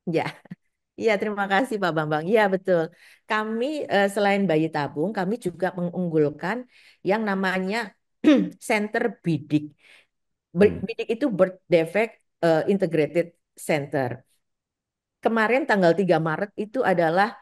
Ya, iya terima kasih Pak Bambang. Iya betul. Kami selain bayi tabung, kami juga mengunggulkan yang namanya Center Bidik. Hmm, Bidik itu Birth Defect Integrated Center. Kemarin tanggal 3 Maret itu adalah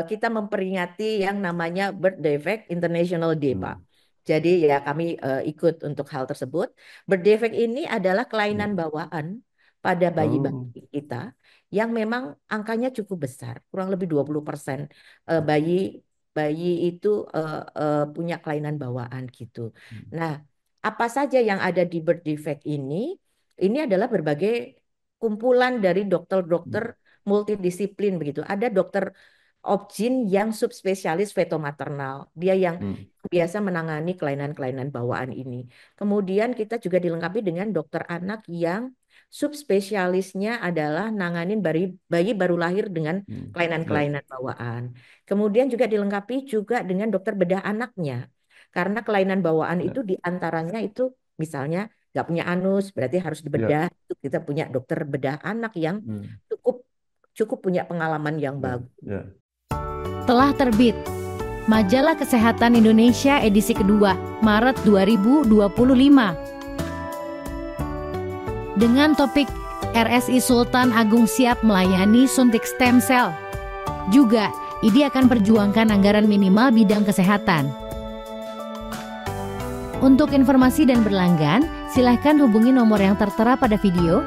kita memperingati yang namanya Birth Defect International Day, Pak. hmm, Jadi ya kami ikut untuk hal tersebut. Birth defect ini adalah ya. kelainan bawaan pada Oh, bayi-bayi kita yang memang angkanya cukup besar, kurang lebih 20% bayi bayi itu punya kelainan bawaan gitu. hmm, Nah, apa saja yang ada di birth defect ini? Ini adalah berbagai kumpulan dari dokter-dokter hmm, multidisiplin begitu. Ada dokter Obgyn yang subspesialis fetomaternal. Dia yang hmm, biasa menangani kelainan-kelainan bawaan ini. Kemudian kita juga dilengkapi dengan dokter anak yang subspesialisnya adalah nanganin bayi baru lahir dengan hmm, ya, kelainan-kelainan bawaan. Kemudian juga dilengkapi juga dengan dokter bedah anaknya. Karena kelainan bawaan itu ya, diantaranya itu misalnya nggak punya anus, berarti harus ya, dibedah. Itu kita punya dokter bedah anak yang hmm, cukup cukup punya pengalaman yang ya, bagus. ya, Telah terbit Majalah Kesehatan Indonesia edisi kedua, Maret 2025, dengan topik RSI Sultan Agung siap melayani suntik stem cell. Juga, IDI akan perjuangkan anggaran minimal bidang kesehatan. Untuk informasi dan berlanggan, silahkan hubungi nomor yang tertera pada video.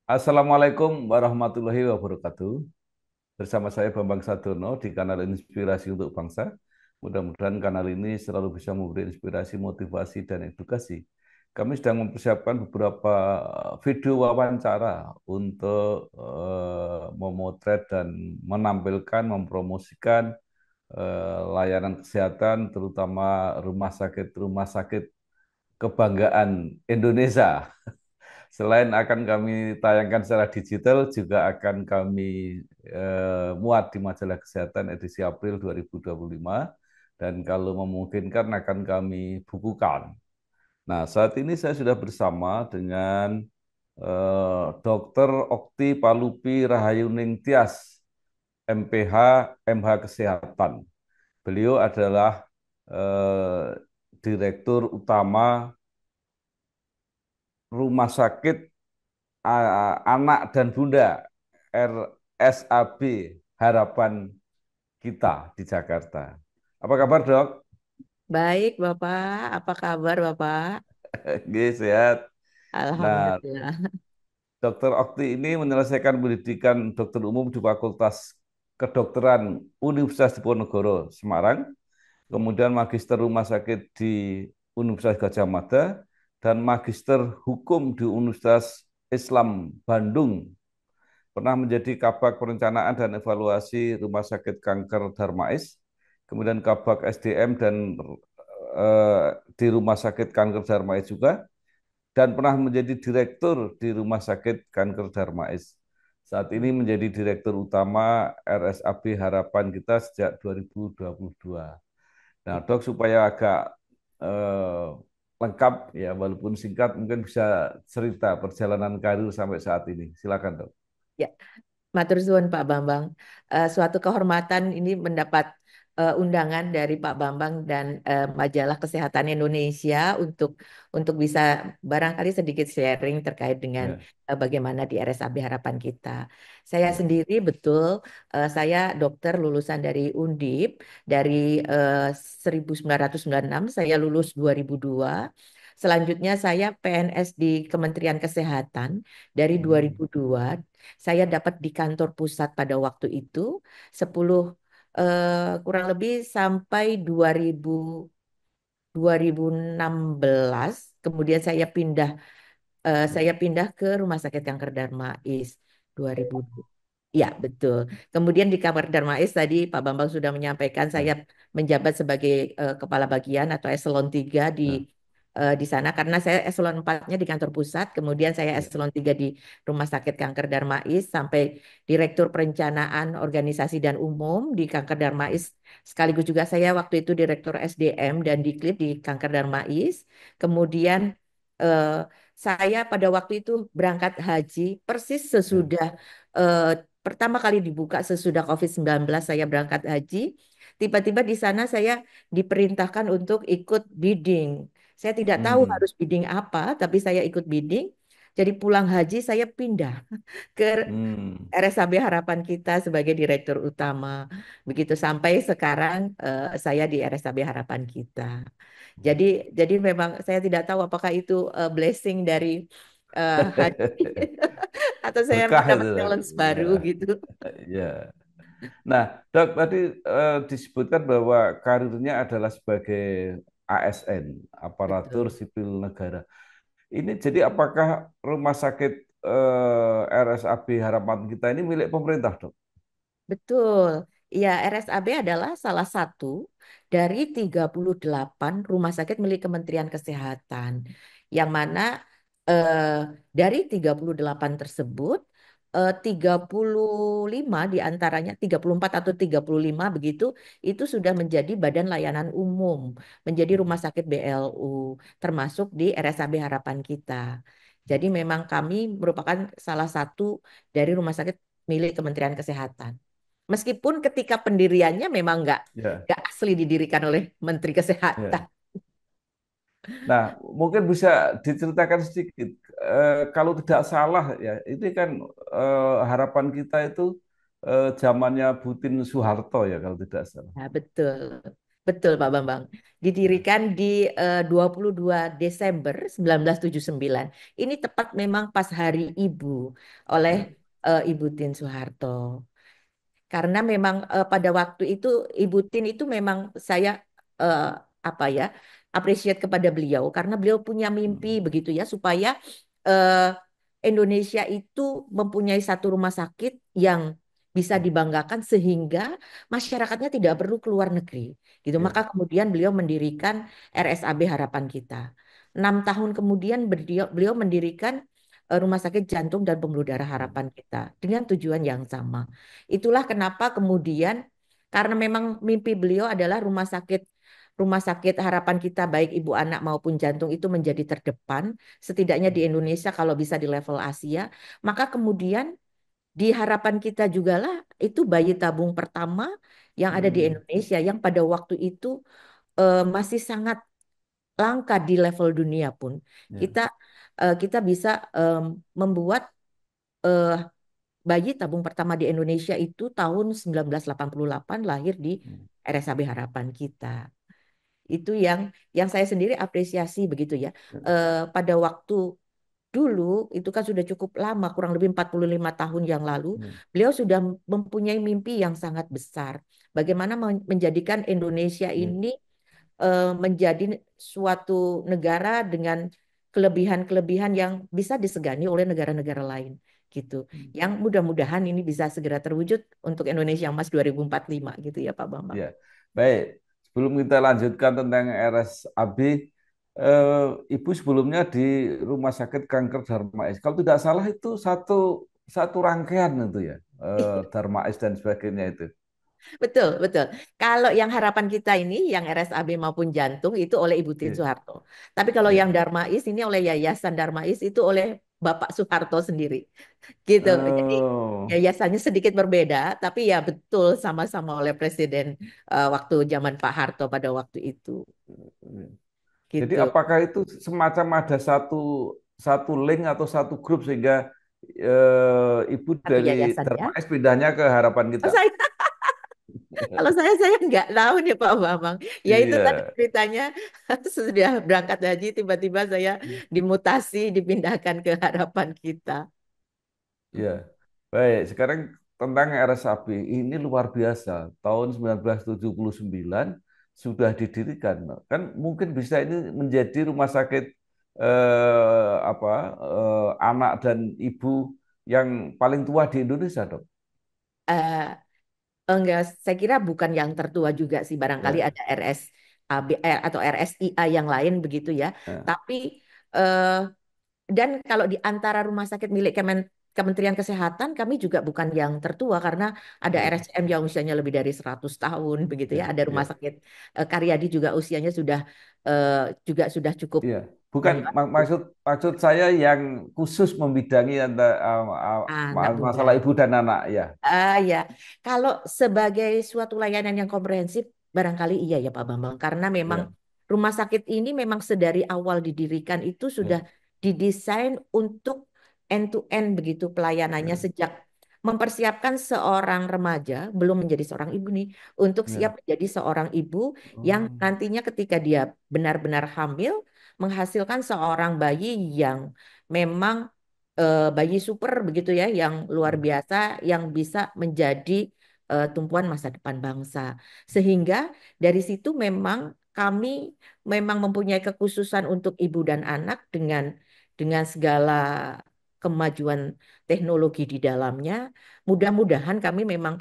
Assalamualaikum warahmatullahi wabarakatuh. Bersama saya Bambang Sadono di kanal Inspirasi untuk Bangsa. Mudah-mudahan kanal ini selalu bisa memberi inspirasi, motivasi, dan edukasi. Kami sedang mempersiapkan beberapa video wawancara untuk memotret dan menampilkan, mempromosikan layanan kesehatan, terutama rumah sakit kebanggaan Indonesia. Selain akan kami tayangkan secara digital, juga akan kami muat di majalah kesehatan edisi April 2025, dan kalau memungkinkan akan kami bukukan. Nah, saat ini saya sudah bersama dengan Dr. Okti Palupi Rahayuning Tias, MPH, MH Kesehatan. Beliau adalah Direktur Utama Rumah Sakit Anak dan Bunda RSAB Harapan Kita di Jakarta. Apa kabar, Dok? Baik, Bapak. Apa kabar, Bapak? Oke, sehat. Nah, Alhamdulillah. Dokter Okti ini menyelesaikan pendidikan dokter umum di Fakultas Kedokteran Universitas Diponegoro, Semarang, kemudian magister rumah sakit di Universitas Gadjah Mada, dan magister hukum di Universitas Islam Bandung. Pernah menjadi Kabag Perencanaan dan Evaluasi Rumah Sakit Kanker Darmais, kemudian Kabag SDM dan di Rumah Sakit Kanker Darmais juga, dan pernah menjadi Direktur di Rumah Sakit Kanker Darmais. Saat ini menjadi Direktur Utama RSAB Harapan Kita sejak 2022. Nah, Dok, supaya agak eh, lengkap ya, walaupun singkat, mungkin bisa cerita perjalanan karir sampai saat ini. Silakan, Dok. Ya, matur suwun Pak Bambang. Suatu kehormatan ini mendapat undangan dari Pak Bambang dan Majalah Kesehatan Indonesia untuk bisa barangkali sedikit sharing terkait dengan Ya, bagaimana di RSAB harapan kita. Saya ya, sendiri betul, saya dokter lulusan dari Undip dari 1996, saya lulus 2002. Selanjutnya saya PNS di Kementerian Kesehatan dari hmm, 2002. Saya dapat di kantor pusat pada waktu itu 10 kurang lebih sampai 2016. Kemudian saya pindah ke Rumah Sakit Kanker Darmais 2000. Ya, betul. Kemudian di Kamar Darmais tadi Pak Bambang sudah menyampaikan saya ya, menjabat sebagai kepala bagian atau eselon 3 ya, di sana karena saya eselon 4-nya di kantor pusat, kemudian saya ya, eselon 3 di Rumah Sakit Kanker Darmais sampai Direktur Perencanaan Organisasi dan Umum di Kanker ya, Darmais. Sekaligus juga saya waktu itu Direktur SDM dan Diklit di Kanker Darmais. Kemudian eh, saya pada waktu itu berangkat haji persis ya. sesudah eh, pertama kali dibuka sesudah COVID-19 saya berangkat haji. Tiba-tiba di sana saya diperintahkan untuk ikut bidding. Saya tidak tahu Hmm, harus bidding apa, tapi saya ikut bidding. Jadi pulang haji saya pindah ke hmm. RSAB Harapan Kita sebagai direktur utama. Begitu sampai sekarang saya di RSAB Harapan Kita. Jadi jadi memang saya tidak tahu apakah itu blessing dari haji atau saya Berkah itu mendapat tadi. challenge Ya, baru gitu. ya. Nah, Dok, tadi disebutkan bahwa karirnya adalah sebagai ASN, aparatur Betul. sipil negara. Ini jadi apakah rumah sakit RSAB Harapan Kita ini milik pemerintah, Dok? Betul. Ya, RSAB adalah salah satu dari 38 rumah sakit milik Kementerian Kesehatan. Yang mana eh, dari 38 tersebut, 35 diantaranya, 34 atau 35 begitu, itu sudah menjadi Badan Layanan Umum, menjadi rumah sakit BLU, termasuk di RSAB Harapan Kita. Jadi memang kami merupakan salah satu dari rumah sakit milik Kementerian Kesehatan. Meskipun ketika pendiriannya memang Ya, nggak asli didirikan oleh Menteri Kesehatan. ya. Nah, mungkin bisa diceritakan sedikit. Kalau tidak salah ya, ini kan harapan kita itu zamannya Butin Soeharto ya kalau tidak salah. Nah, betul. Betul Pak Bambang. Ya, Didirikan di 22 Desember 1979. Ini tepat memang pas Hari Ibu oleh ya, Ibu Tien Soeharto. Karena memang pada waktu itu Ibu Tin itu memang saya eh, apa ya appreciate kepada beliau karena beliau punya mimpi hmm, begitu ya supaya eh, Indonesia itu mempunyai satu rumah sakit yang bisa ya, dibanggakan sehingga masyarakatnya tidak perlu keluar negeri gitu. Maka ya, kemudian beliau mendirikan RSAB Harapan Kita. 6 tahun kemudian beliau mendirikan Rumah Sakit Jantung dan Pembuluh Darah hmm, Harapan Kita dengan tujuan yang sama. Itulah kenapa kemudian karena memang mimpi beliau adalah rumah sakit harapan kita baik ibu anak maupun jantung itu menjadi terdepan setidaknya di Indonesia kalau bisa di level Asia, maka kemudian di harapan kita jugalah itu bayi tabung pertama yang ada di hmm, Indonesia yang pada waktu itu masih sangat langka di level dunia pun ya, kita kita bisa membuat eh, bayi tabung pertama di Indonesia itu tahun 1988 lahir di hmm, RSAB Harapan Kita. Itu yang saya sendiri apresiasi begitu ya. ya, Pada waktu dulu itu kan sudah cukup lama, kurang lebih 45 tahun yang lalu, ya, beliau sudah mempunyai mimpi yang sangat besar. Bagaimana menjadikan Indonesia ya, ini menjadi suatu negara dengan kelebihan-kelebihan yang bisa disegani oleh negara-negara lain gitu. hmm, Yang mudah-mudahan ini bisa segera terwujud untuk Indonesia Emas 2045 gitu ya Pak Bambang. ya. Baik, sebelum kita lanjutkan tentang RSAB, Ibu sebelumnya di Rumah Sakit Kanker Darmais. Kalau tidak salah itu satu satu rangkaian itu ya, Darmais dan sebagainya itu. Betul, betul. Kalau yang harapan kita ini, yang RSAB maupun jantung itu oleh Ibu Tien Ya, Soeharto. Tapi kalau yang ya, Darmais ini oleh Yayasan Darmais itu oleh Bapak Soeharto sendiri. Gitu. Jadi Oh, yayasannya sedikit berbeda, tapi ya betul sama-sama oleh Presiden waktu zaman Pak Harto pada waktu itu. jadi Gitu. apakah itu semacam ada satu satu link atau satu grup sehingga ibu Satu dari yayasan ya. Darmais pindahnya ke Harapan Oh, Kita? kalau saya nggak tahu nih Pak Bambang. Ya itu tadi Iya, ceritanya sudah berangkat haji tiba-tiba saya dimutasi dipindahkan ke harapan kita. iya. Baik, sekarang tentang RSAB ini luar biasa. Tahun 1979 sudah didirikan. Kan mungkin bisa ini menjadi rumah sakit apa anak dan ibu yang paling tua di Indonesia, Dok. Eh, enggak, saya kira bukan yang tertua juga sih. Barangkali Ya, ada RSAB atau RSIA yang lain begitu ya. ya, Tapi eh, dan kalau di antara rumah sakit milik Kementerian Kesehatan, kami juga bukan yang tertua karena ada ya, RSCM yang usianya lebih dari 100 tahun begitu ya. ya, Ada rumah ya. sakit Karyadi juga usianya eh, sudah cukup Iya, bukan banyak. maksud maksud saya yang khusus membidangi Anak muda. masalah ibu dan anak ya. Ya, kalau sebagai suatu layanan yang komprehensif, barangkali iya ya Pak Bambang, karena memang Ya, rumah sakit ini memang sedari awal didirikan itu sudah ya, didesain untuk end to end begitu pelayanannya ya, sejak mempersiapkan seorang remaja belum menjadi seorang ibu nih untuk siap ya. menjadi seorang ibu yang Oh, nantinya ketika dia benar-benar hamil menghasilkan seorang bayi yang memang bayi super begitu ya, yang luar ya, biasa, yang bisa menjadi tumpuan masa depan bangsa. Sehingga dari situ memang kami memang mempunyai kekhususan untuk ibu dan anak dengan segala kemajuan teknologi di dalamnya. Mudah-mudahan kami memang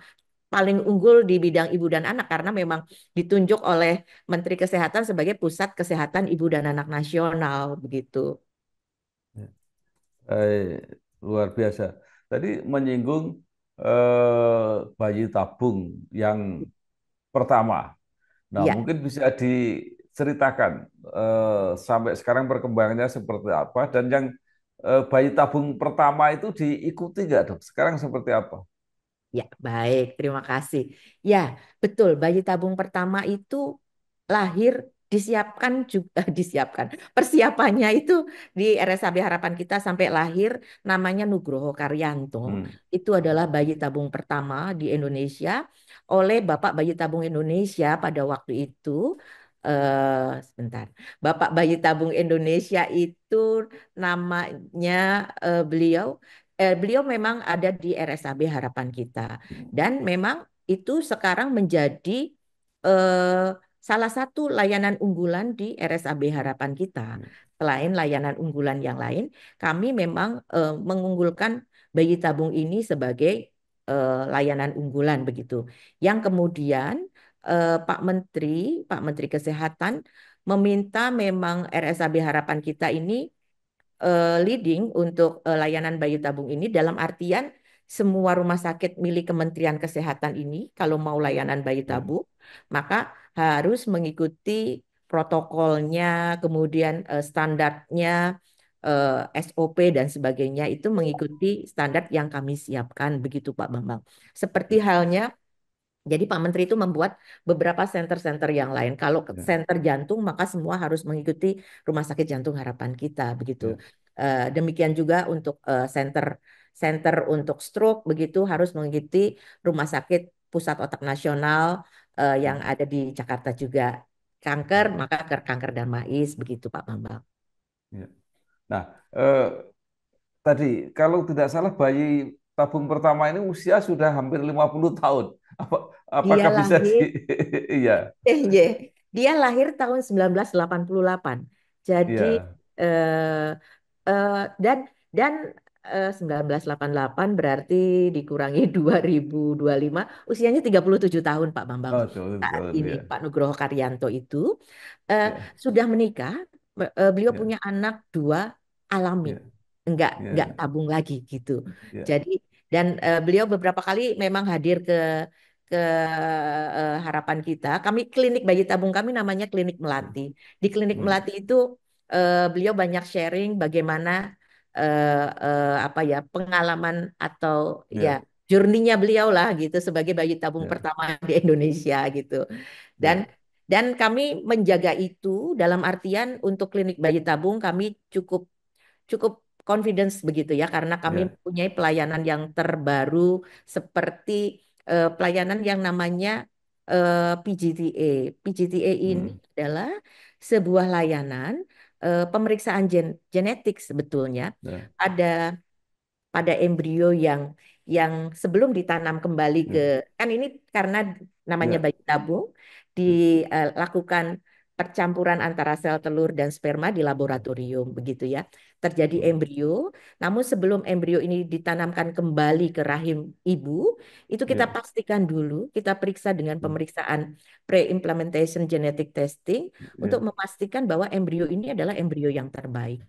paling unggul di bidang ibu dan anak karena memang ditunjuk oleh Menteri Kesehatan sebagai Pusat Kesehatan Ibu dan Anak Nasional begitu. ya. Luar biasa. Tadi menyinggung bayi tabung yang pertama. Nah, Iya. mungkin bisa diceritakan sampai sekarang perkembangannya seperti apa dan yang bayi tabung pertama itu diikuti nggak, Dok? Sekarang seperti apa? Ya, baik. Terima kasih. Ya, betul. Bayi tabung pertama itu lahir disiapkan juga disiapkan. Persiapannya itu di RSAB Harapan Kita sampai lahir namanya Nugroho Karyanto. Hmm. Itu adalah bayi tabung pertama di Indonesia oleh Bapak Bayi Tabung Indonesia pada waktu itu. Sebentar. Bapak Bayi Tabung Indonesia itu namanya beliau memang ada di RSAB Harapan Kita dan memang itu sekarang menjadi eh, salah satu layanan unggulan di RSAB Harapan Kita. Selain layanan unggulan yang lain, kami memang mengunggulkan bayi tabung ini sebagai layanan unggulan begitu. Yang kemudian Pak Menteri Kesehatan meminta memang RSAB Harapan Kita ini leading untuk layanan bayi tabung ini dalam artian semua rumah sakit milik Kementerian Kesehatan ini kalau mau layanan bayi Ya, tabung maka harus mengikuti protokolnya, kemudian standarnya, SOP dan sebagainya itu mengikuti standar yang kami siapkan begitu Pak Bambang. Seperti halnya jadi Pak Menteri itu membuat beberapa center-center yang lain. Kalau ke ya, center jantung, maka semua harus mengikuti Rumah Sakit Jantung Harapan Kita, begitu. ya, Demikian juga untuk center center untuk stroke, begitu harus mengikuti Rumah Sakit Pusat Otak Nasional yang ya, ada di Jakarta juga. Kanker, ya, maka ke kanker darmais, begitu Pak Bambang. ya. Nah, tadi kalau tidak salah bayi tabung pertama ini usia sudah hampir 50 tahun. Apa, Dia apakah bisa di lahir iya, Iya. Dia lahir tahun 1988. Jadi iya. eh, eh, dan dan 1988 berarti dikurangi 2025 usianya 37 tahun Pak Bambang. Oh, betul, Saat betul, ini ya. Pak Nugroho Karyanto itu eh, Ya, sudah menikah, beliau ya, punya anak dua alami. ya, Enggak ya, tabung lagi gitu. ya, Jadi dan beliau beberapa kali memang hadir ke harapan kita. Kami klinik bayi tabung kami namanya Klinik ya. Melati. Di Klinik Hmm, Melati itu beliau banyak sharing bagaimana apa ya, pengalaman atau ya Ya, journey-nya beliau lah gitu sebagai bayi tabung ya, pertama di Indonesia gitu. Dan ya, dan kami menjaga itu dalam artian untuk klinik bayi tabung kami cukup cukup confidence begitu ya karena kami ya. mempunyai pelayanan yang terbaru seperti pelayanan yang namanya PGTA. PGTA ini Hmm, adalah sebuah layanan pemeriksaan genetik sebetulnya ya, pada pada embrio yang sebelum ditanam kembali ke ya, kan ini karena namanya ya, bayi tabung dilakukan percampuran antara sel telur dan sperma di laboratorium begitu ya. Terjadi hmm, embrio, namun sebelum embrio ini ditanamkan kembali ke rahim ibu, itu kita ya, pastikan dulu, kita periksa dengan hmm, pemeriksaan pre-implementation genetic testing untuk ya, memastikan bahwa embrio ini adalah embrio yang terbaik.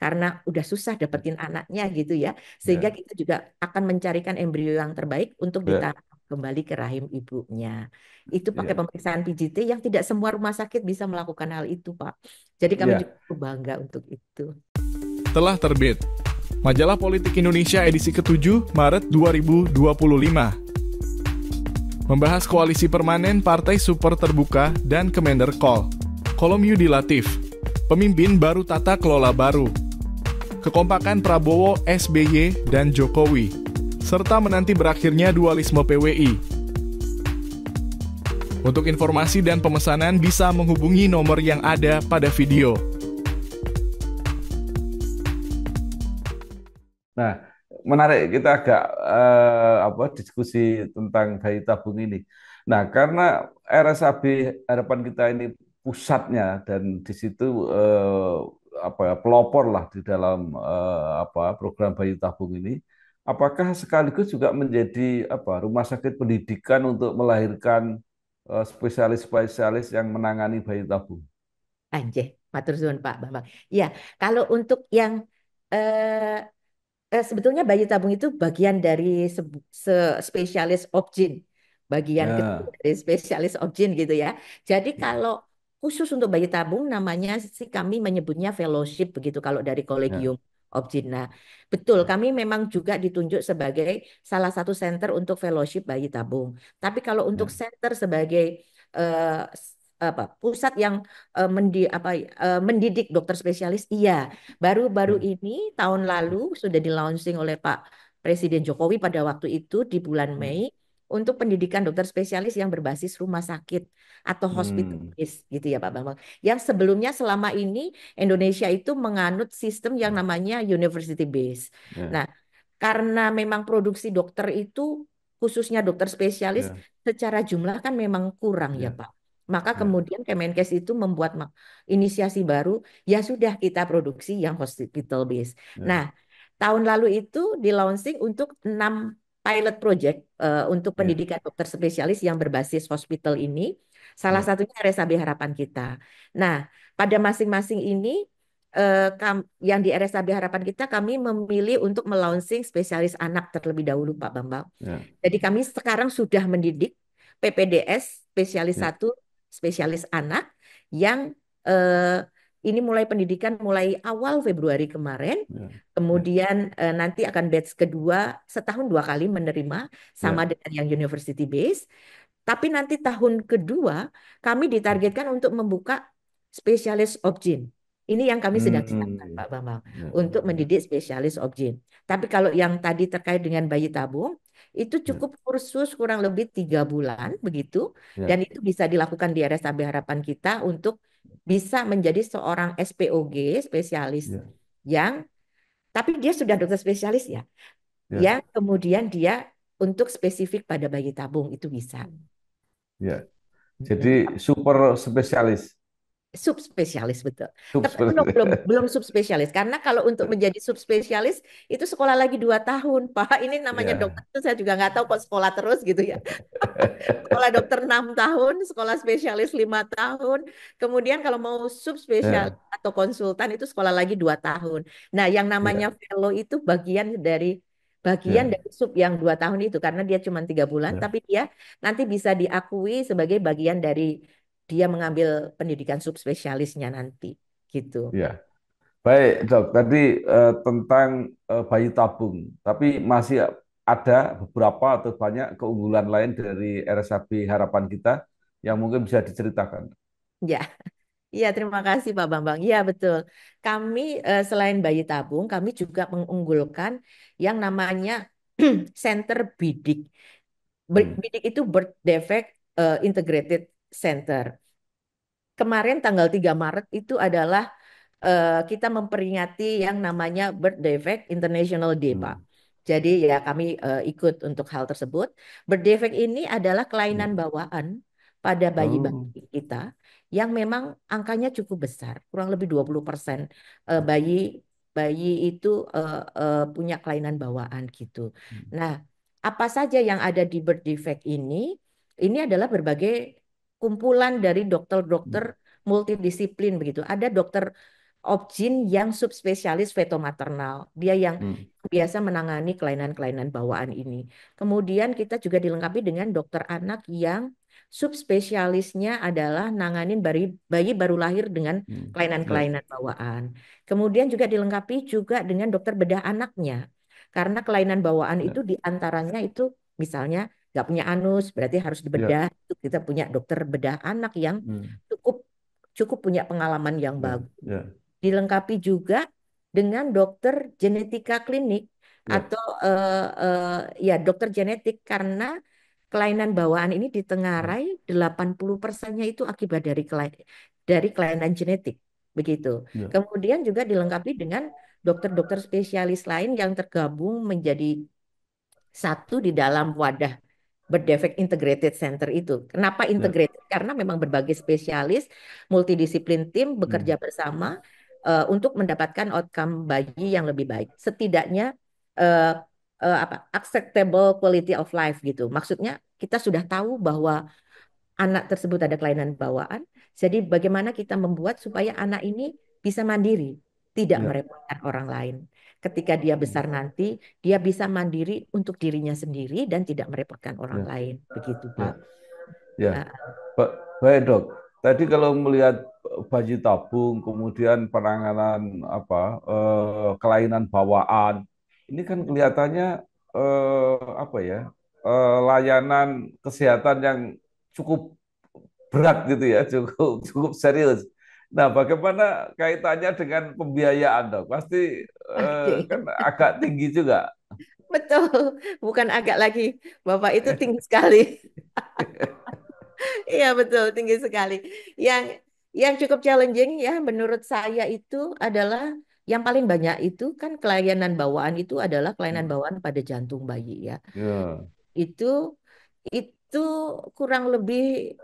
Karena udah susah dapetin anaknya gitu ya, sehingga ya, kita juga akan mencarikan embrio yang terbaik untuk ya, ditanam kembali ke rahim ibunya. Itu pakai ya, pemeriksaan PGT yang tidak semua rumah sakit bisa melakukan hal itu, Pak. Jadi kami ya. juga bangga untuk itu. Telah terbit Majalah Politik Indonesia edisi ke-7 Maret 2025. Membahas koalisi permanen Partai Super Terbuka dan Kemenderkol. Kolom Yudi Latif. Pemimpin baru tata kelola baru. Kekompakan Prabowo, SBY, dan Jokowi. Serta menanti berakhirnya dualisme PWI. Untuk informasi dan pemesanan bisa menghubungi nomor yang ada pada video. Nah, menarik kita agak apa diskusi tentang bayi tabung ini. Nah, karena RSAB harapan kita ini pusatnya dan di situ apa ya, pelopor lah di dalam apa program bayi tabung ini. Apakah sekaligus juga menjadi apa rumah sakit pendidikan untuk melahirkan spesialis-spesialis yang menangani bayi tabung? Anjay, matur suwun Pak Bambang. Ya, kalau untuk yang eh, sebetulnya bayi tabung itu bagian dari spesialis obgyn, bagian kecil Ya, dari spesialis obgyn gitu ya. Jadi kalau khusus untuk bayi tabung namanya sih kami menyebutnya fellowship begitu kalau dari ya, kolegium obgyn. Nah, betul ya, kami memang juga ditunjuk sebagai salah satu center untuk fellowship bayi tabung. Tapi kalau untuk ya, center sebagai apa pusat yang mendidik dokter spesialis, iya. Baru-baru ya, ini tahun lalu sudah di launching oleh Pak Presiden Jokowi pada waktu itu di bulan ya. Mei untuk pendidikan dokter spesialis yang berbasis rumah sakit atau hospital Hmm. base gitu ya Pak Bambang. Yang sebelumnya selama ini Indonesia itu menganut sistem yang namanya university base. Ya, Nah, karena memang produksi dokter itu khususnya dokter spesialis ya, secara jumlah kan memang kurang ya ya, Pak. Maka ya, kemudian Kemenkes itu membuat inisiasi baru, ya sudah kita produksi yang hospital base. ya, Nah, tahun lalu itu di launching untuk 6 pilot project untuk ya, pendidikan dokter spesialis yang berbasis hospital ini. Salah ya, satunya RSAB Harapan Kita. Nah, pada masing-masing ini yang di RSAB Harapan Kita kami memilih untuk melaunching spesialis anak terlebih dahulu Pak Bambang. ya, Jadi kami sekarang sudah mendidik PPDS spesialis ya, satu, spesialis anak yang eh, ini mulai pendidikan mulai awal Februari kemarin. ya, ya, Kemudian nanti akan batch kedua setahun 2 kali menerima sama ya. dengan yang university base. Tapi nanti tahun kedua kami ditargetkan untuk membuka spesialis obgyn. Ini yang kami sedang siapkan, Hmm, Pak Bambang, ya, untuk ya, mendidik spesialis obgyn. Tapi kalau yang tadi terkait dengan bayi tabung, itu ya, cukup kursus kurang lebih 3 bulan begitu, dan ya, itu bisa dilakukan di RSAB Harapan Kita untuk bisa menjadi seorang SPOG spesialis ya, yang, tapi dia sudah dokter spesialis ya, ya, yang kemudian dia untuk spesifik pada bayi tabung itu bisa. ya. Jadi Mm. super spesialis, Subspesialis betul. Tapi belum belum subspesialis. belum subspesialis karena kalau untuk menjadi subspesialis itu sekolah lagi 2 tahun, Pak. Ini namanya dokter Ya, itu saya juga nggak tahu kok sekolah terus gitu ya. Sekolah dokter 6 tahun, sekolah spesialis 5 tahun. Kemudian kalau mau subspesialis ya, atau konsultan itu sekolah lagi 2 tahun. Nah, yang namanya ya, fellow itu bagian ya, dari sub yang 2 tahun itu karena dia cuma 3 bulan, ya, tapi dia nanti bisa diakui sebagai bagian dari dia mengambil pendidikan subspesialisnya nanti gitu. ya. Baik, Dok. Tadi tentang bayi tabung, tapi masih ada beberapa atau banyak keunggulan lain dari RSAB Harapan Kita yang mungkin bisa diceritakan. Ya, iya terima kasih Pak Bambang. Iya betul. Kami selain bayi tabung, kami juga mengunggulkan yang namanya Center Bidik. Hmm. Bidik itu Birth Defect Integrated Center. Kemarin tanggal 3 Maret itu adalah kita memperingati yang namanya Birth Defect International Day, Pak. Hmm. Jadi ya kami ikut untuk hal tersebut. Birth defect ini adalah kelainan Ya. bawaan pada Oh. bayi-bayi kita yang memang angkanya cukup besar, kurang lebih 20% bayi bayi itu punya kelainan bawaan gitu. Hmm. Nah, apa saja yang ada di birth defect ini? Ini adalah berbagai kumpulan dari dokter-dokter multidisiplin begitu. Ada dokter Obgyn yang subspesialis fetomaternal. Dia yang Hmm. biasa menangani kelainan-kelainan bawaan ini. Kemudian kita juga dilengkapi dengan dokter anak yang subspesialisnya adalah nanganin bayi baru lahir dengan Hmm. Ya. kelainan-kelainan bawaan. Kemudian juga dilengkapi juga dengan dokter bedah anaknya. Karena kelainan bawaan Ya. itu diantaranya itu misalnya nggak punya anus, berarti harus Ya. dibedah. Itu kita punya dokter bedah anak yang Hmm. cukup cukup punya pengalaman yang Ya. bagus. Ya. Dilengkapi juga dengan dokter genetika klinik Ya. atau ya dokter genetik karena kelainan bawaan ini Hmm. ditengarai 80%-nya itu akibat dari kelainan genetik. Begitu. Ya. Kemudian juga dilengkapi dengan dokter-dokter spesialis lain yang tergabung menjadi satu di dalam wadah berdefek integrated center itu. Kenapa Ya. integrated? Karena memang berbagai spesialis, multidisiplin tim bekerja Hmm. bersama untuk mendapatkan outcome bayi yang lebih baik. Setidaknya eh, apa acceptable quality of life gitu. Maksudnya kita sudah tahu bahwa anak tersebut ada kelainan bawaan. Jadi bagaimana kita membuat supaya anak ini bisa mandiri, tidak Ya. merepotkan orang lain. Ketika dia besar nanti, dia bisa mandiri untuk dirinya sendiri dan tidak merepotkan orang Ya. lain. Begitu, Ya. Pak. Ya. Ah, Baik, Dok. Tadi kalau melihat bayi tabung, kemudian penanganan kelainan bawaan, ini kan kelihatannya apa ya? Layanan kesehatan yang cukup berat gitu ya, cukup cukup serius. Nah, bagaimana kaitannya dengan pembiayaan, Dok? Pasti Oke, kan agak tinggi juga. betul. Bukan agak lagi, Bapak itu tinggi sekali. Iya betul, tinggi sekali. Yang yang cukup challenging ya menurut saya itu adalah yang paling banyak itu kan kelainan bawaan itu adalah kelainan bawaan pada jantung bayi ya. Ya. Itu itu kurang lebih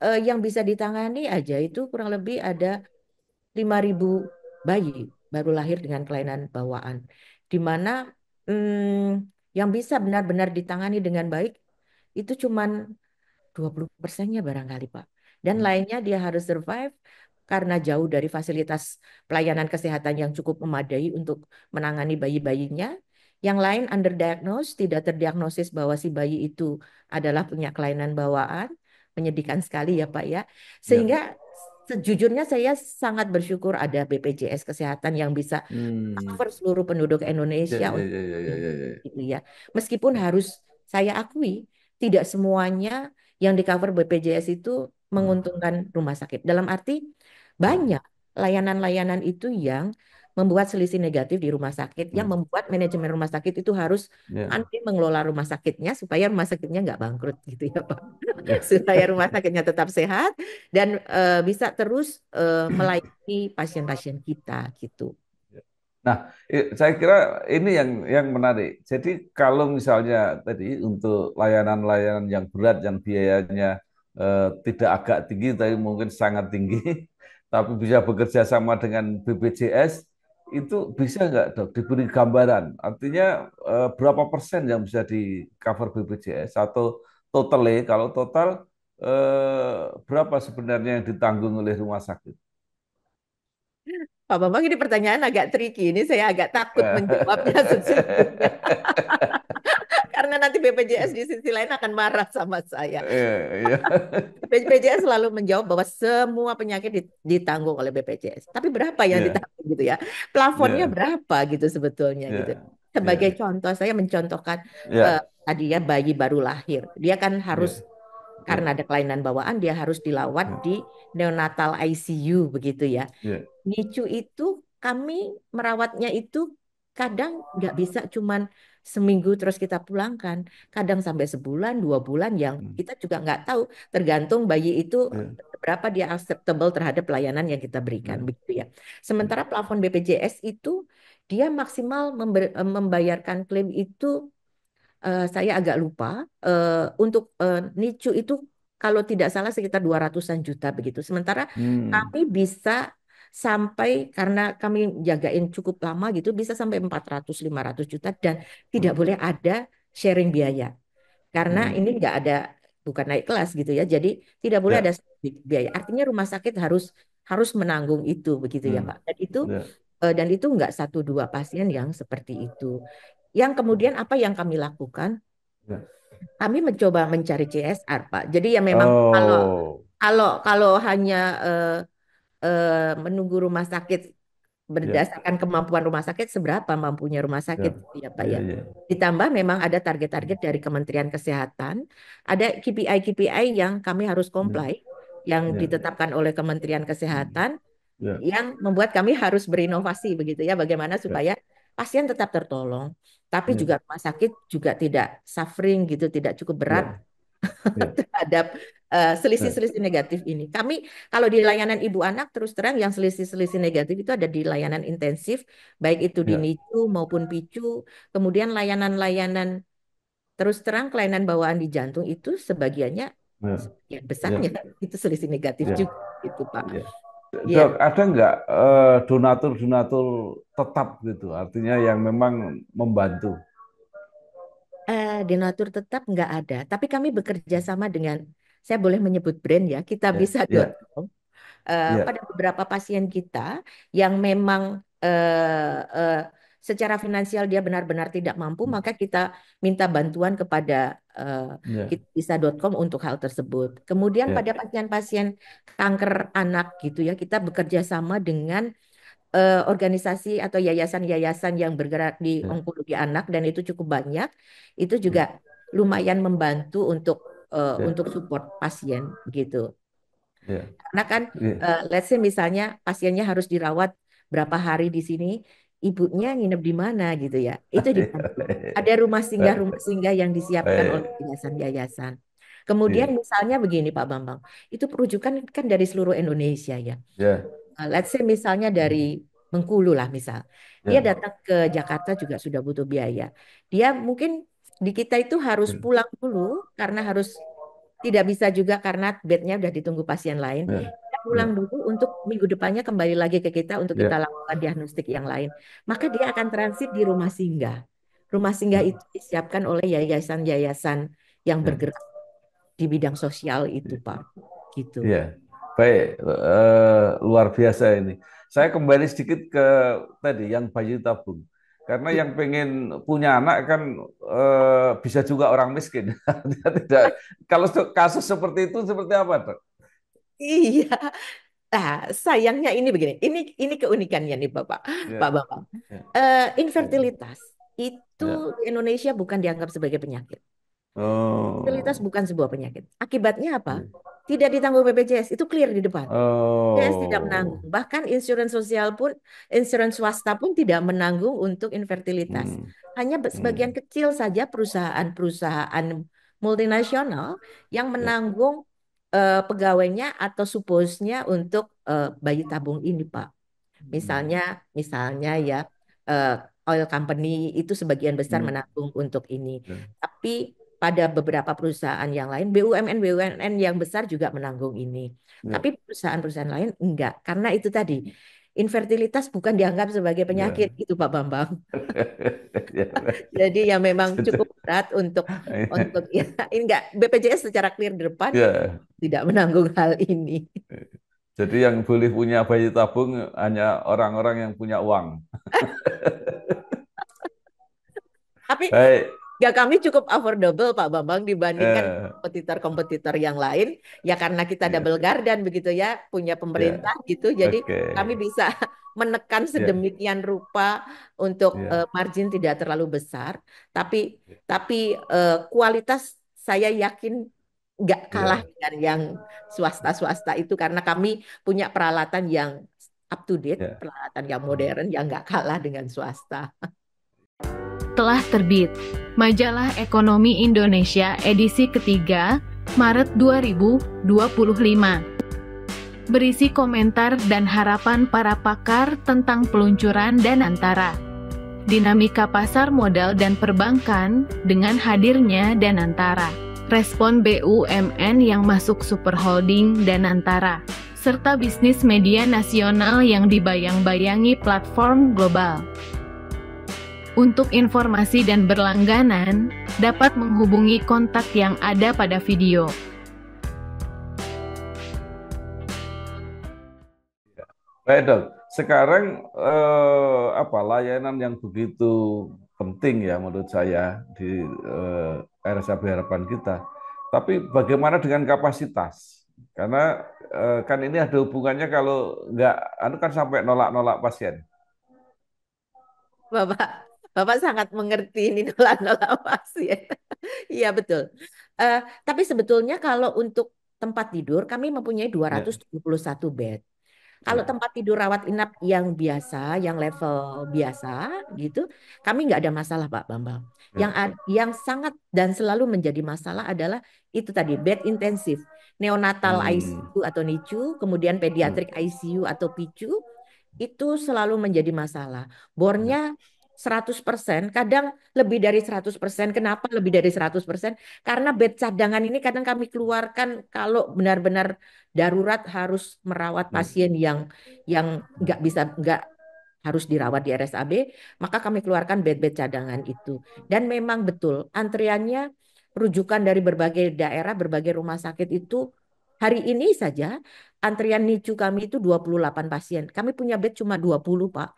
yang bisa ditangani aja itu kurang lebih ada 5.000 bayi baru lahir dengan kelainan bawaan. Di mana yang bisa benar-benar ditangani dengan baik itu cuman 20%-nya barangkali, Pak. Dan lainnya dia harus survive karena jauh dari fasilitas pelayanan kesehatan yang cukup memadai untuk menangani bayi-bayinya. Yang lain underdiagnosed, tidak terdiagnosis bahwa si bayi itu adalah punya kelainan bawaan. Menyedihkan sekali ya, Pak ya. Ya. Sehingga sejujurnya saya sangat bersyukur ada BPJS Kesehatan yang bisa Hmm. cover seluruh penduduk Ya, Indonesia ya, untuk ya, ya, ya, ya, ya. gitu ya. Meskipun harus saya akui tidak semuanya yang di cover BPJS itu Hmm. menguntungkan rumah sakit. Dalam arti Hmm. banyak layanan-layanan itu yang membuat selisih negatif di rumah sakit, yang Hmm. membuat manajemen rumah sakit itu harus Ya. pandai mengelola rumah sakitnya supaya rumah sakitnya nggak bangkrut gitu ya Pak. Ya. Supaya rumah sakitnya tetap sehat dan bisa terus melayani pasien-pasien kita gitu. Nah, saya kira ini yang menarik. Jadi kalau misalnya tadi untuk layanan-layanan yang berat yang biayanya tidak agak tinggi, tapi mungkin sangat tinggi, tapi bisa bekerja sama dengan BPJS, itu bisa nggak dok diberi gambaran? Artinya berapa persen yang bisa di cover BPJS atau totalnya? Kalau total berapa sebenarnya yang ditanggung oleh rumah sakit? Pak Bambang ini pertanyaan agak tricky. Ini saya agak takut menjawabnya sesungguhnya. Karena nanti BPJS di sisi lain akan marah sama saya. Iya. BPJS selalu menjawab bahwa semua penyakit ditanggung oleh BPJS. Tapi berapa yang Iya. ditanggung gitu ya. Plafonnya ya, berapa gitu sebetulnya gitu. ya, Sebagai ya, contoh saya mencontohkan ya, tadi ya bayi baru lahir. Dia kan harus ya, karena ya, ada kelainan bawaan dia harus dilawat ya, di neonatal ICU begitu ya. ya, NICU itu kami merawatnya itu kadang nggak bisa cuman seminggu terus kita pulangkan, kadang sampai sebulan, 2 bulan yang hmm, kita juga nggak tahu, tergantung bayi itu ya, berapa dia acceptable terhadap pelayanan yang kita berikan, ya, begitu ya. ya, Sementara plafon BPJS itu dia maksimal membayarkan klaim itu saya agak lupa untuk NICU itu kalau tidak salah sekitar 200-an juta begitu. Sementara hmm, kami bisa sampai karena kami jagain cukup lama gitu bisa sampai 400-500 juta dan tidak hmm, boleh ada sharing biaya. Karena hmm, ini nggak ada bukan naik kelas gitu ya. Jadi tidak boleh ada ya, biaya. Artinya rumah sakit harus harus menanggung itu begitu ya hmm, Pak. ya, Dan itu nggak satu dua pasien yang seperti itu. Yang kemudian apa yang kami lakukan? ya. Kami mencoba mencari CSR, Pak. Jadi ya memang kalau Oh, kalau kalau hanya menunggu rumah sakit ya, berdasarkan kemampuan rumah sakit seberapa mampunya rumah ya, sakit ya Pak ya, ya. ya, Ditambah memang ada target-target dari Kementerian Kesehatan, ada KPI-KPI yang kami harus ya, comply yang ya, ditetapkan oleh Kementerian hmm, Kesehatan ya, yang membuat kami harus berinovasi begitu ya bagaimana ya, supaya pasien tetap tertolong tapi ya, juga rumah sakit juga tidak suffering gitu, tidak cukup berat ya, ya, terhadap ya, selisih-selisih negatif ini. Kami kalau di layanan ibu anak terus terang yang selisih-selisih negatif itu ada di layanan intensif, baik itu di ya, NICU maupun PICU. Kemudian layanan-layanan terus terang kelainan bawaan di jantung itu sebagiannya ya, sebagian ya, besarnya itu selisih negatif ya, juga gitu Pak. ya. Iya. Dok, ada nggak donatur-donatur tetap gitu, artinya yang memang membantu? Donatur tetap nggak ada, tapi kami bekerja sama dengan, saya boleh menyebut brand ya, Ya, ya, kitabisa.com. ya, Pada beberapa pasien kita yang memang eh, secara finansial dia benar-benar tidak mampu, maka kita minta bantuan kepada eh, ya, kitabisa.com untuk hal tersebut. Kemudian ya, pada pasien-pasien kanker anak gitu ya, kita bekerja sama dengan organisasi atau yayasan-yayasan yang bergerak di ya, onkologi anak dan itu cukup banyak. Itu juga ya, lumayan membantu ya, untuk support pasien gitu. ya, Karena kan ya. let's say misalnya pasiennya harus dirawat berapa hari di sini, ibunya nginep di mana gitu ya. Itu dibantu. Ada rumah singgah yang disiapkan oleh Baik, yayasan-yayasan. Kemudian iya, misalnya begini Pak Bambang, itu perujukan kan dari seluruh Indonesia ya. ya, Let's say misalnya dari Bengkulu lah misal. Dia ya, datang ke Jakarta juga sudah butuh biaya. Dia mungkin di kita itu harus pulang dulu karena harus tidak bisa juga karena bednya udah ditunggu pasien lain. ya, Dia ya, pulang dulu untuk minggu depannya kembali lagi ke kita untuk kita ya, lakukan diagnostik yang lain. Maka dia akan transit di rumah singgah. Rumah singgah ya, itu disiapkan oleh yayasan-yayasan yang ya, bergerak di bidang sosial itu, ya. Pak. Gitu. Ya. Baik, luar biasa ini. Saya kembali sedikit ke tadi yang bayi tabung. Karena yang pengen punya anak kan bisa juga orang miskin. Dia tidak. Kalau kasus seperti itu seperti apa, Dok? Iya. Nah, sayangnya ini begini. Ini keunikannya nih Bapak, Pak Ya, Bapak. ya, ya, Infertilitas itu ya. di Indonesia bukan dianggap sebagai penyakit. Infertilitas Oh, bukan sebuah penyakit. Akibatnya apa? ya. Tidak ditanggung BPJS. Itu clear di depan. BPJS tidak menanggung. Oh, Bahkan insurans sosial pun, insurans swasta pun tidak menanggung untuk infertilitas. hmm, Hanya sebagian hmm, kecil saja perusahaan-perusahaan multinasional yang ya, menanggung pegawainya atau supposnya untuk bayi tabung ini, Pak. hmm, Misalnya, misalnya ya eh, oil company itu sebagian besar hmm, menanggung untuk ini. ya, Tapi pada beberapa perusahaan yang lain, BUMN yang besar juga menanggung ini. Tapi ya, perusahaan-perusahaan lain enggak, karena itu tadi infertilitas bukan dianggap sebagai penyakit, ya. itu Pak Bambang. Ya, Jadi ya memang jadi, cukup berat untuk ya ini enggak BPJS secara clear di depan ya. tidak menanggung hal ini. Jadi yang boleh punya bayi tabung hanya orang-orang yang punya uang. Tapi Baik. Ya kami cukup affordable Pak Bambang dibandingkan Eh, kompetitor-kompetitor yang lain. Ya karena kita iya, double garden begitu ya, punya ya, pemerintah gitu. Jadi oke, kami bisa menekan ya, sedemikian rupa untuk ya, margin tidak terlalu besar. Tapi kualitas saya yakin nggak kalah ya, dengan yang swasta-swasta itu karena kami punya peralatan yang up to date, ya. peralatan yang modern yang nggak kalah dengan swasta. Telah terbit Majalah Ekonomi Indonesia edisi ketiga Maret 2025. Berisi komentar dan harapan para pakar tentang peluncuran Danantara, dinamika pasar modal dan perbankan dengan hadirnya Danantara, respon BUMN yang masuk super holding Danantara, serta bisnis media nasional yang dibayang-bayangi platform global. Untuk informasi dan berlangganan, dapat menghubungi kontak yang ada pada video. Baik dok, sekarang apa layanan yang begitu penting ya menurut saya di RSAB harapan kita. Tapi bagaimana dengan kapasitas? Karena kan ini ada hubungannya kalau nggak, anu kan sampai nolak-nolak pasien. Bapak, Bapak sangat mengerti ini nolak-nolak pasien. Iya betul. Eh, tapi sebetulnya kalau untuk tempat tidur kami mempunyai Ya, 271 bed. Kalau ya, tempat tidur rawat inap yang biasa, yang level biasa gitu, kami nggak ada masalah Pak Bambang. ya. Yang sangat dan selalu menjadi masalah adalah itu tadi bed intensif, neonatal Hmm, ICU atau NICU, kemudian ya, pediatric ICU atau PICU, itu selalu menjadi masalah. ya, Bornya 100%, kadang lebih dari 100%. Kenapa lebih dari 100%? Karena bed cadangan ini kadang kami keluarkan kalau benar-benar darurat harus merawat ya, pasien yang nggak harus dirawat di RSAB, maka kami keluarkan bed-bed cadangan itu. Dan memang betul antriannya rujukan dari berbagai daerah, berbagai rumah sakit itu hari ini saja antrian NICU kami itu 28 pasien. Kami punya bed cuma 20, Pak.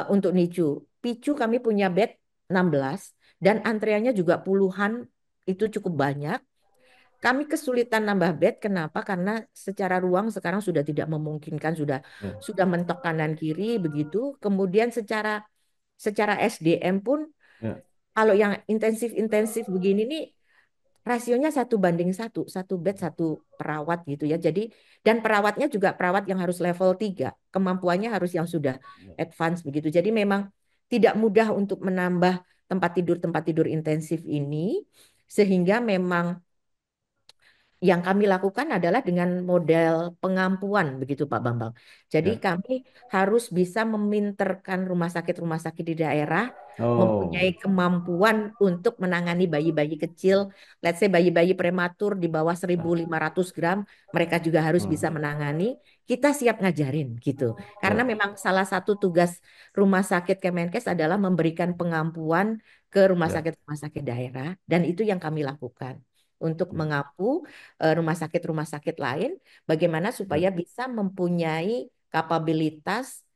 Untuk NICU. PICU kami punya bed 16 dan antriannya juga puluhan, itu cukup banyak. Kami kesulitan nambah bed, kenapa? Karena secara ruang sekarang sudah tidak memungkinkan, ya, sudah mentok kanan kiri begitu. Kemudian secara SDM pun ya, kalau yang intensif-intensif begini nih rasionya 1:1, satu bed satu perawat gitu ya. Jadi dan perawatnya juga perawat yang harus level 3, kemampuannya harus yang sudah advance begitu. Jadi memang tidak mudah untuk menambah tempat tidur intensif ini sehingga memang yang kami lakukan adalah dengan model pengampuan begitu Pak Bambang. Jadi ya. kami harus bisa meminterkan rumah sakit di daerah mempunyai Oh, kemampuan untuk menangani bayi-bayi kecil, let's say bayi-bayi prematur di bawah ah, 1.500 gram, mereka juga harus bisa hmm, menangani. Kita siap ngajarin gitu. Karena ya, memang salah satu tugas rumah sakit Kemenkes adalah memberikan pengampuan ke ya, rumah sakit daerah dan itu yang kami lakukan untuk ya, mengampu rumah sakit lain, bagaimana supaya ya, bisa mempunyai kapabilitas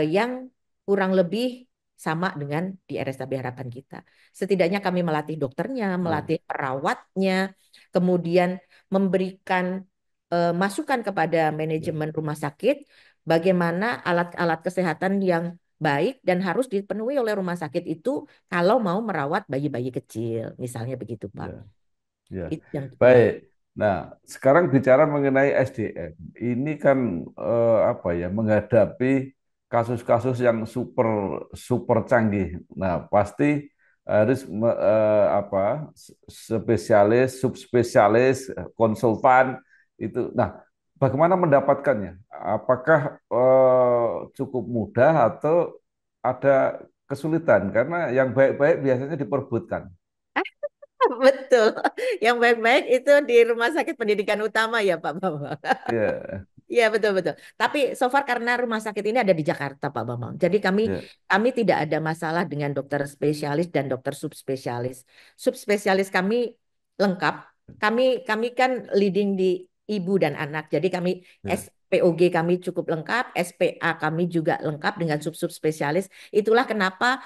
yang kurang lebih sama dengan di RSAB harapan kita. Setidaknya kami melatih dokternya, ya, melatih perawatnya, kemudian memberikan masukan kepada ya. manajemen rumah sakit bagaimana alat-alat kesehatan yang baik dan harus dipenuhi oleh rumah sakit itu kalau mau merawat bayi-bayi kecil, misalnya begitu, Pak. Ya. Ya, Itu yang kita. baik. Nah, sekarang bicara mengenai SDM, ini kan apa ya, menghadapi kasus-kasus yang super super canggih. Nah, pasti harus apa spesialis, subspesialis, konsultan itu. Nah, bagaimana mendapatkannya? Apakah cukup mudah atau ada kesulitan? Karena yang baik-baik biasanya diperbutkan. Betul. Yang baik-baik itu di Rumah Sakit Pendidikan Utama ya Pak Bambang. Ya, Iya betul-betul. Tapi so far karena rumah sakit ini ada di Jakarta Pak Bambang. Jadi kami ya, kami tidak ada masalah dengan dokter spesialis dan dokter subspesialis. Subspesialis kami lengkap. Kami kami kan leading di ibu dan anak. Jadi kami ya. SP POG kami cukup lengkap, SPA kami juga lengkap dengan sub-sub spesialis. Itulah kenapa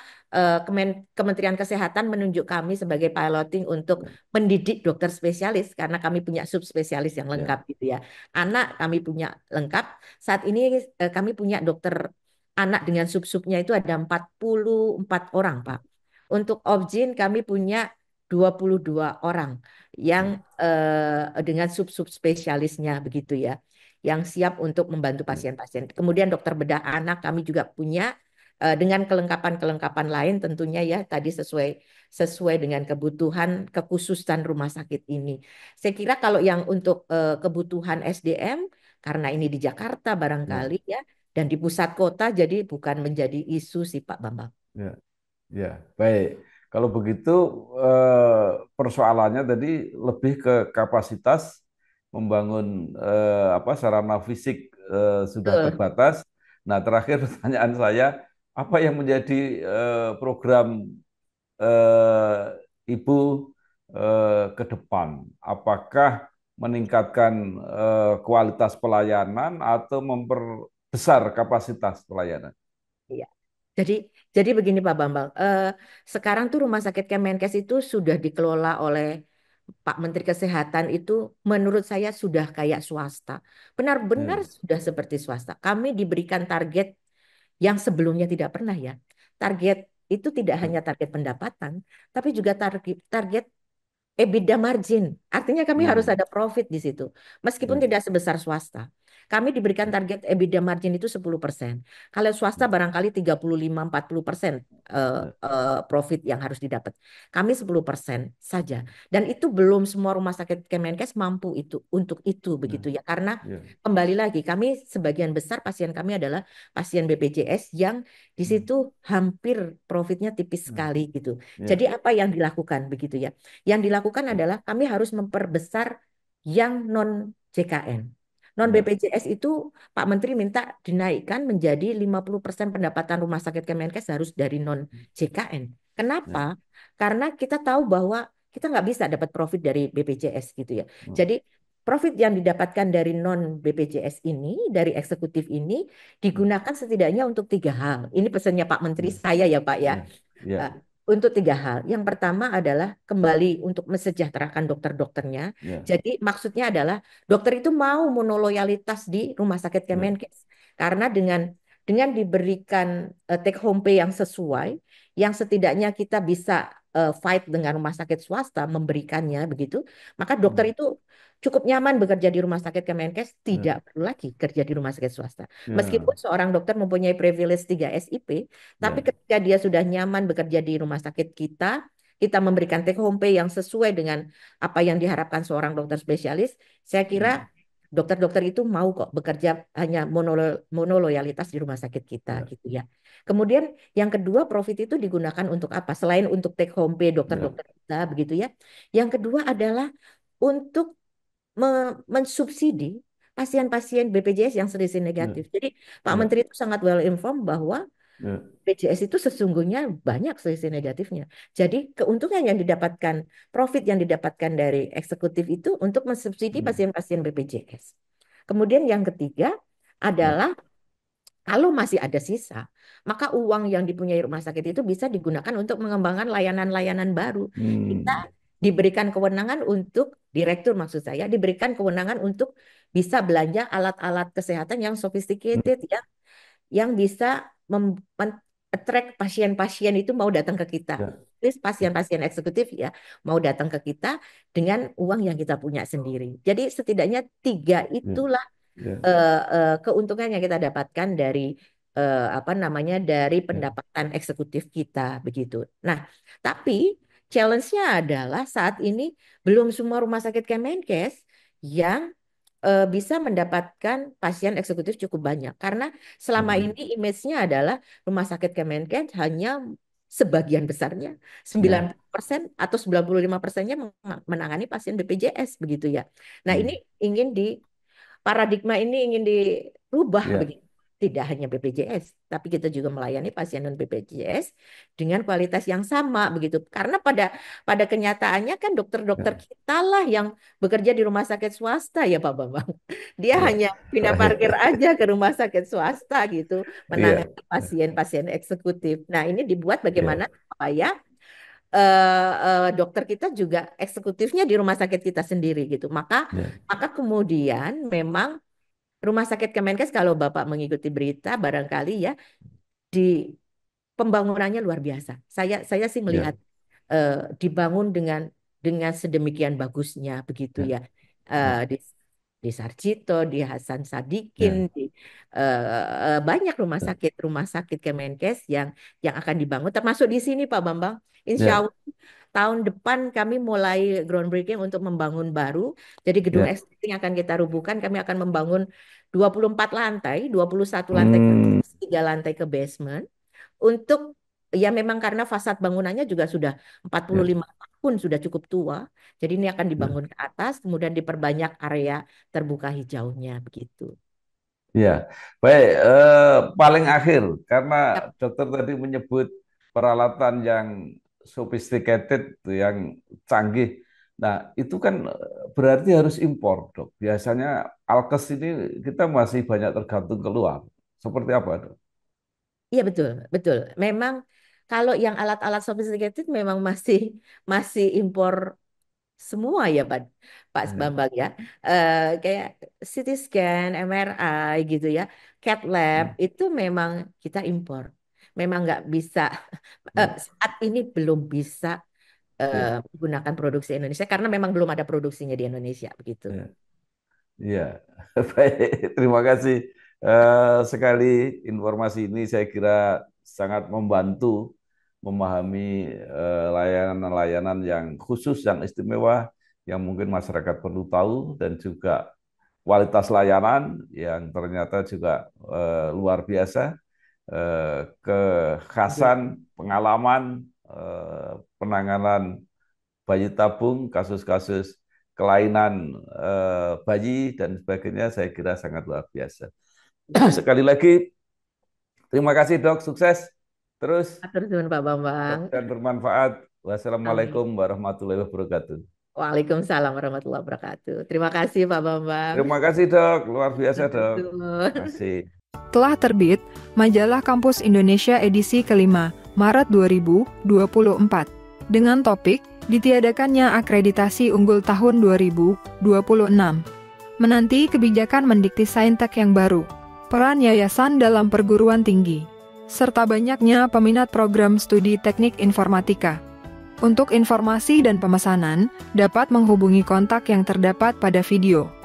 Kementerian Kesehatan menunjuk kami sebagai piloting untuk mendidik dokter spesialis karena kami punya sub spesialis yang Ya. lengkap gitu ya. Anak kami punya lengkap. Saat ini kami punya dokter anak dengan sub-subnya itu ada 44 orang, Pak. Untuk obgyn kami punya 22 orang yang dengan sub-sub spesialisnya begitu ya, yang siap untuk membantu pasien-pasien. Kemudian dokter bedah anak kami juga punya dengan kelengkapan-kelengkapan lain tentunya ya tadi sesuai sesuai dengan kebutuhan kekhususan rumah sakit ini. Saya kira kalau yang untuk kebutuhan SDM karena ini di Jakarta Ya. barangkali ya dan di pusat kota jadi bukan menjadi isu sih Pak Bambang. Ya. Ya, baik. Kalau begitu persoalannya tadi lebih ke kapasitas membangun sarana fisik sudah Betul. terbatas. Nah, terakhir pertanyaan saya, apa yang menjadi program Ibu ke depan? Apakah meningkatkan kualitas pelayanan atau memperbesar kapasitas pelayanan? Iya. Jadi, jadi begini Pak Bambang, sekarang tuh Rumah Sakit Kemenkes itu sudah dikelola oleh Pak Menteri Kesehatan itu menurut saya sudah kayak swasta. Benar-benar Ya, sudah seperti swasta. Kami diberikan target yang sebelumnya tidak pernah ya. Target itu tidak ya, hanya target pendapatan, tapi juga target EBITDA margin. Artinya kami harus hmm, ada profit di situ. Meskipun ya, tidak sebesar swasta. Kami diberikan target EBITDA margin itu 10%. Kalau swasta barangkali 35-40% ya, profit yang harus didapat. Kami 10% saja. Dan itu belum semua rumah sakit Kemenkes mampu itu untuk itu begitu ya, ya. Karena ya, kembali lagi kami sebagian besar pasien kami adalah pasien BPJS yang di hmm, situ hampir profitnya tipis hmm, sekali gitu. Jadi ya, apa yang dilakukan begitu ya? Yang dilakukan adalah kami harus memperbesar yang non JKN. Non ya, BPJS itu Pak Menteri minta dinaikkan menjadi 50% pendapatan rumah sakit Kemenkes harus dari non JKN. Kenapa? ya, Karena kita tahu bahwa kita nggak bisa dapat profit dari BPJS gitu ya. hmm, Jadi profit yang didapatkan dari non BPJS ini, dari eksekutif ini digunakan setidaknya untuk tiga hal. Ini pesannya Pak Menteri ya, saya ya Pak ya. ya, ya, Eh, untuk tiga hal. Yang pertama adalah kembali untuk mesejahterakan dokter-dokternya. ya, Jadi maksudnya adalah dokter itu mau monoloyalitas di rumah sakit ya, Kemenkes. Karena dengan diberikan take home pay yang sesuai, yang setidaknya kita bisa fight dengan rumah sakit swasta memberikannya begitu, maka dokter hmm, itu cukup nyaman bekerja di rumah sakit Kemenkes, ya, tidak perlu lagi kerja di rumah sakit swasta. ya, Meskipun seorang dokter mempunyai privilege 3 SIP, tapi ya, ketika dia sudah nyaman bekerja di rumah sakit kita, kita memberikan take home pay yang sesuai dengan apa yang diharapkan seorang dokter spesialis, saya kira hmm, dokter-dokter itu mau kok bekerja hanya monoloyalitas di rumah sakit kita ya, gitu ya. Kemudian yang kedua profit itu digunakan untuk apa? Selain untuk take home pay ya, dokter-dokter kita begitu ya. Yang kedua adalah untuk mensubsidi pasien-pasien BPJS yang selisih ya, negatif. Jadi Pak ya, Menteri itu sangat well informed bahwa ya, BPJS itu sesungguhnya banyak selisih negatifnya. Jadi keuntungan yang didapatkan, profit yang didapatkan dari eksekutif itu untuk mensubsidi hmm, pasien-pasien BPJS. Kemudian yang ketiga ya, adalah kalau masih ada sisa, maka uang yang dipunyai rumah sakit itu bisa digunakan untuk mengembangkan layanan-layanan baru. Kita hmm, diberikan kewenangan untuk, direktur maksud saya, diberikan kewenangan untuk bisa belanja alat-alat kesehatan yang hmm, sophisticated, yang bisa attract pasien-pasien itu mau datang ke kita. ya, Please pasien-pasien eksekutif ya mau datang ke kita dengan uang yang kita punya sendiri. Jadi setidaknya tiga ya, itulah ya, keuntungan yang kita dapatkan dari apa namanya dari ya, pendapatan eksekutif kita begitu. Nah, tapi challenge-nya adalah saat ini belum semua rumah sakit Kemenkes yang bisa mendapatkan pasien eksekutif cukup banyak karena selama hmm, ini image-nya adalah rumah sakit Kemenkes hanya sebagian besarnya ya, 90% atau 95%-nya menangani pasien BPJS begitu ya. Nah, ini hmm, ingin di paradigma ini ingin dirubah ya. begitu. tidak hanya BPJS, tapi kita juga melayani pasien non BPJS dengan kualitas yang sama begitu. Karena pada kenyataannya kan dokter-dokter Ya, kita lah yang bekerja di rumah sakit swasta ya Pak Bambang. Dia ya. hanya pindah parkir aja ke rumah sakit swasta gitu, Iya, menangani pasien-pasien eksekutif. Nah, ini dibuat iya, bagaimana supaya dokter kita juga eksekutifnya di rumah sakit kita sendiri gitu. iya, Maka kemudian memang Rumah Sakit Kemenkes kalau Bapak mengikuti berita barangkali ya di pembangunannya luar biasa. Saya sih iya, melihat dibangun dengan sedemikian bagusnya begitu iya, ya. Eh, iya, di Sarjito, di Hasan Sadikin, iya, di banyak rumah sakit Kemenkes yang akan dibangun, termasuk di sini Pak Bambang. Insya iya, Allah tahun depan kami mulai groundbreaking untuk membangun baru. Jadi gedung iya. existing akan kita rubuhkan. Kami akan membangun 24 lantai, 21 lantai ke Hmm, atas, 3 lantai ke basement. Untuk ya memang karena fasad bangunannya juga sudah ya, 45 tahun, sudah cukup tua. Jadi ini akan ya. dibangun ke atas, kemudian diperbanyak area terbuka hijaunya begitu. Ya, baik. Paling akhir, karena Ya, dokter tadi menyebut peralatan yang sophisticated, yang canggih. Nah, itu kan berarti harus impor, dok. Biasanya alkes ini kita masih banyak tergantung keluar. Seperti apa, dok? iya betul, betul. Memang kalau yang alat-alat sophisticated memang masih masih impor semua ya Pak Ya, Bambang ya. Kayak CT scan, MRI gitu ya, CAT lab ya, itu memang kita impor. Memang nggak bisa ya, saat ini belum bisa ya, menggunakan produksi Indonesia karena memang belum ada produksinya di Indonesia begitu. ya. Iya, baik. Terima kasih sekali informasi ini. Saya kira sangat membantu memahami layanan-layanan yang khusus, yang istimewa, yang mungkin masyarakat perlu tahu, dan juga kualitas layanan yang ternyata juga luar biasa, Iya. kekhasan, pengalaman, penanganan bayi tabung, kasus-kasus kelainan bayi dan sebagainya, saya kira sangat luar biasa. Sekali lagi, terima kasih dok, sukses terus Terus Pak Bambang. dan bermanfaat. Amin. Wassalamualaikum warahmatullahi wabarakatuh. Waalaikumsalam warahmatullahi wabarakatuh. Terima kasih Pak Bambang. Terima kasih dok, luar biasa dok. Betul. Terima kasih. Telah terbit Majalah Kampus Indonesia edisi kelima, Maret 2024, dengan topik Ditiadakannya Akreditasi Unggul Tahun 2026. Menanti kebijakan Mendikti-Saintek yang baru, peran yayasan dalam perguruan tinggi, serta banyaknya peminat program studi teknik informatika. Untuk informasi dan pemesanan, dapat menghubungi kontak yang terdapat pada video.